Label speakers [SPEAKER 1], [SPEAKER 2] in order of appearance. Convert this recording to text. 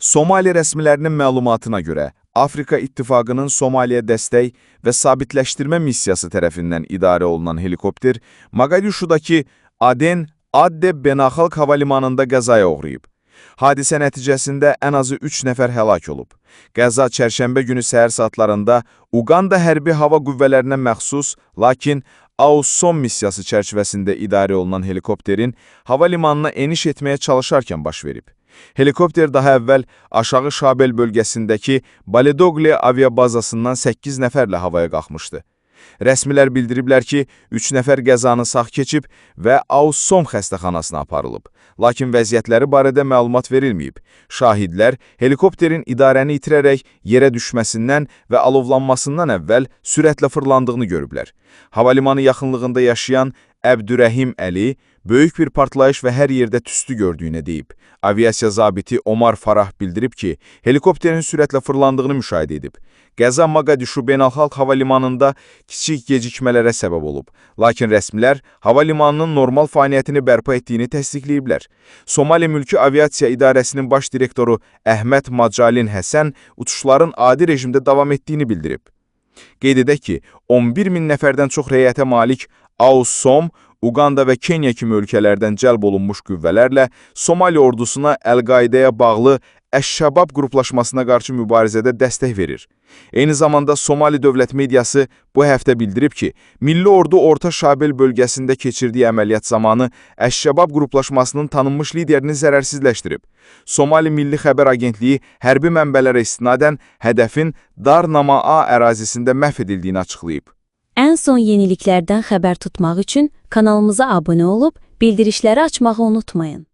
[SPEAKER 1] Somali rəsmilərinin məlumatına görə, Afrika İttifaqının Somaliyə dəstək və sabitləşdirmə missiyası tərəfindən idarə olunan helikopter Moqadişudakı Aden Adde Beynəlxalq Hava Limanında qəzaya uğrayıb. Hadisə nəticəsində ən azı 3 nəfər həlak olub. Qəza çərşənbə günü səhər saatlarında Uqanda hərbi hava qüvvələrinə məxsus, lakin AUSOM missiyası çərçivəsində idarə olunan helikopterin hava limanına eniş etməyə çalışarkən baş verib. Helikopter daha əvvəl aşağı Şabel bölgəsindəki Baledogle aviabazasından 8 nəfərlə havaya qalxmışdı. Rəsmilər bildiriblər ki, 3 nəfər qəzanı sağ keçib və AUSOM xəstəxanasına aparılıb. Lakin vəziyyətləri barədə məlumat verilməyib. Şahidlər helikopterin idarəni itirərək yerə düşməsindən və alovlanmasından əvvəl sürətlə fırlandığını görüblər. Hava limanı yaxınlığında yaşayan Əbdürrəhim Əli böyük bir partlayış və hər yerdə tüstü gördüyünə deyib. Aviasiya zabiti Omar Farah bildirib ki, helikopterin sürətlə fırlandığını müşahidə edib. Qəza Moqadişu Beynəlxalq Hava Limanında kiçik gecikmələrə səbəb olub. Lakin rəsmilər hava limanının normal fəaliyyətini bərpa etdiyini təsdiqləyiblər. Somali Mülki Aviasiya İdarəsinin baş direktoru Əhməd Macalin Həsən uçuşların adi rejimdə davam etdiyini bildirib. Qeyd edək ki, 11 min nəfərdən çox reyətə malik AUSOM, Uqanda və Kenya kimi ölkələrdən cəlb olunmuş qüvvələrlə Somali ordusuna Əl-Qaidəyə bağlı Əş-Şəbab qruplaşmasına qarşı mübarizədə dəstək verir. Eyni zamanda Somali dövlət mediası bu həftə bildirib ki, Milli Ordu Orta Şabel bölgəsində keçirdiyi əməliyyat zamanı Əş-Şəbab qruplaşmasının tanınmış liderini zərərsizləşdirib. Somali Milli Xəbər Agentliyi hərbi mənbələrə istinadən hədəfin Dar-Namaa ərazisində məhv edildiyini açıqlayıb.
[SPEAKER 2] Ən son yeniliklərdən xəbər tutmaq üçün kanalımıza abunə olub, bildirişləri açmağı unutmayın.